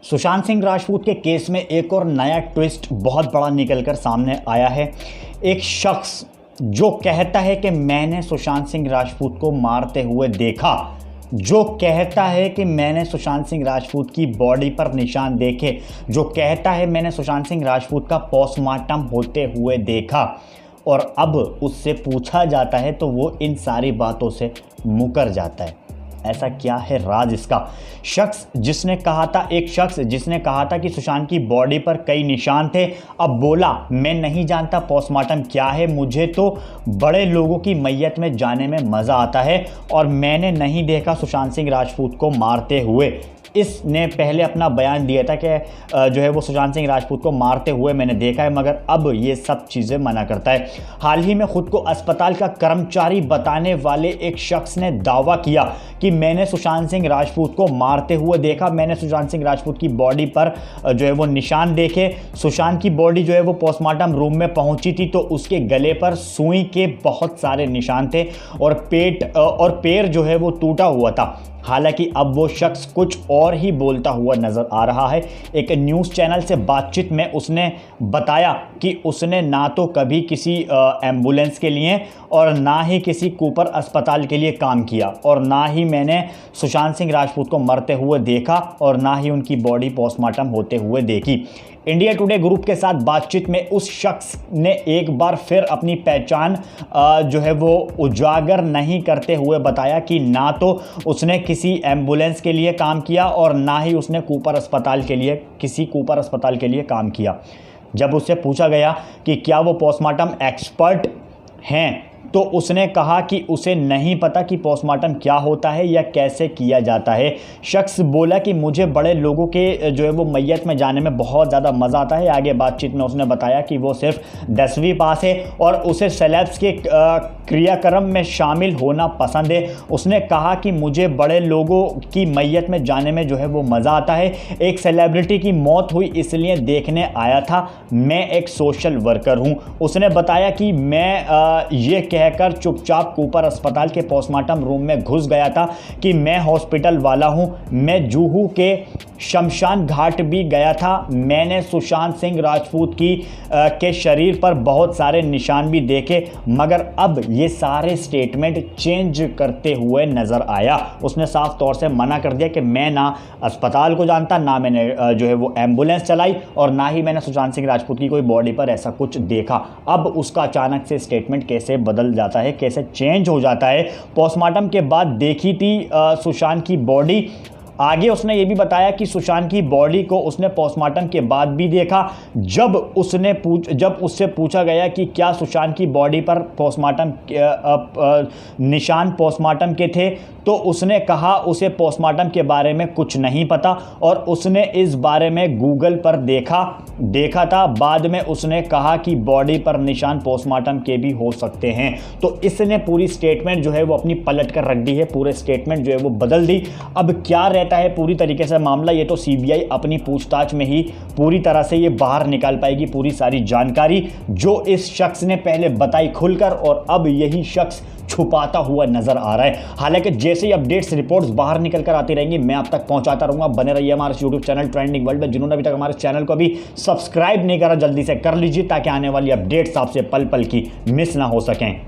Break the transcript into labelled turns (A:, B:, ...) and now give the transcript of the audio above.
A: सुशांत सिंह राजपूत के केस में एक और नया ट्विस्ट बहुत बड़ा निकलकर सामने आया है। एक शख्स जो कहता है कि मैंने सुशांत सिंह राजपूत को मारते हुए देखा, जो कहता है कि मैंने सुशांत सिंह राजपूत की बॉडी पर निशान देखे, जो कहता है मैंने सुशांत सिंह राजपूत का पोस्टमार्टम होते हुए देखा, और अब उससे पूछा जाता है तो वो इन सारी बातों से मुकर जाता है। ऐसा क्या है राज इसका? एक शख्स जिसने कहा था कि सुशांत की बॉडी पर कई निशान थे, अब बोला मैं नहीं जानता पोस्टमार्टम क्या है, मुझे तो बड़े लोगों की मैयत में जाने में मज़ा आता है और मैंने नहीं देखा सुशांत सिंह राजपूत को मारते हुए। इसने पहले अपना बयान दिया था कि जो है वो सुशांत सिंह राजपूत को मारते हुए मैंने देखा है, मगर अब ये सब चीज़ें मना करता है। हाल ही में खुद को अस्पताल का कर्मचारी बताने वाले एक शख्स ने दावा किया कि मैंने सुशांत सिंह राजपूत को मारते हुए देखा, मैंने सुशांत सिंह राजपूत की बॉडी पर जो है वो निशान देखे। सुशांत की बॉडी जो है वो पोस्टमार्टम रूम में पहुंची थी तो उसके गले पर सुई के बहुत सारे निशान थे और पेट और पैर जो है वो टूटा हुआ था। हालांकि अब वो शख्स कुछ और ही बोलता हुआ नज़र आ रहा है। एक न्यूज़ चैनल से बातचीत में उसने बताया कि उसने ना तो कभी किसी एम्बुलेंस के लिए और ना ही किसी कूपर अस्पताल के लिए काम किया, और ना ही मैंने सुशांत सिंह राजपूत को मरते हुए देखा और ना ही उनकी बॉडी पोस्टमार्टम होते हुए देखी। इंडिया टुडे ग्रुप के साथ बातचीत में उस शख्स ने एक बार फिर अपनी पहचान जो है वो उजागर नहीं करते हुए बताया कि ना तो उसने किसी एम्बुलेंस के लिए काम किया और ना ही उसने किसी कूपर अस्पताल के लिए काम किया। जब उससे पूछा गया कि क्या वो पोस्टमार्टम एक्सपर्ट हैं, तो उसने कहा कि उसे नहीं पता कि पोस्टमार्टम क्या होता है या कैसे किया जाता है। शख्स बोला कि मुझे बड़े लोगों के जो है वो मैयत में जाने में बहुत ज़्यादा मज़ा आता है। आगे बातचीत में उसने बताया कि वो सिर्फ 10वीं पास है और उसे सेलेब्स के क्रियाक्रम में शामिल होना पसंद है। उसने कहा कि मुझे बड़े लोगों की मैयत में जाने में जो है वो मज़ा आता है। एक सेलिब्रिटी की मौत हुई इसलिए देखने आया था, मैं एक सोशल वर्कर हूँ। उसने बताया कि मैं ये कहकर चुपचाप कूपर अस्पताल के पोस्टमार्टम रूम में घुस गया था कि मैं हॉस्पिटल वाला हूं, मैं जुहू के शमशान घाट भी गया था, मैंने सुशांत सिंह राजपूत के शरीर पर बहुत सारे निशान भी देखे, मगर अब ये सारे स्टेटमेंट चेंज करते हुए नज़र आया। उसने साफ तौर से मना कर दिया कि मैं ना अस्पताल को जानता, ना मैंने जो है वो एम्बुलेंस चलाई और ना ही मैंने सुशांत सिंह राजपूत की कोई बॉडी पर ऐसा कुछ देखा। अब उसका अचानक से स्टेटमेंट कैसे बदल जाता है, कैसे चेंज हो जाता है? पोस्टमार्टम के बाद देखी थी सुशांत की बॉडी। आगे उसने ये भी बताया कि सुशांत की बॉडी को उसने पोस्टमार्टम के बाद भी देखा। जब उससे पूछा गया कि क्या सुशांत की बॉडी पर निशान पोस्टमार्टम के थे, तो उसने कहा उसे पोस्टमार्टम के बारे में कुछ नहीं पता और उसने इस बारे में गूगल पर देखा था। बाद में उसने कहा कि बॉडी पर निशान पोस्टमार्टम के भी हो सकते हैं। तो इसने पूरी स्टेटमेंट जो है वो अपनी पलट कर रख दी है, पूरे स्टेटमेंट जो है वो बदल दी। अब क्या रहता है पूरी तरीके से मामला, ये तो सीबीआई अपनी पूछताछ में ही पूरी तरह से ये बाहर निकाल पाएगी पूरी सारी जानकारी जो इस शख्स ने पहले बताई खुलकर और अब यही शख्स छुपाता हुआ नजर आ रहा है। हालांकि जैसे ही अपडेट्स रिपोर्ट्स बाहर निकल कर आती रहेंगी मैं आप तक पहुंचाता रहूंगा। बने रहिए हमारे यूट्यूब चैनल ट्रेंडिंग वर्ल्ड में। जिन्होंने अभी तक हमारे चैनल को भी सब्सक्राइब नहीं करा जल्दी से कर लीजिए ताकि आने वाली अपडेट्स आपसे पल पल की मिस ना हो सकें।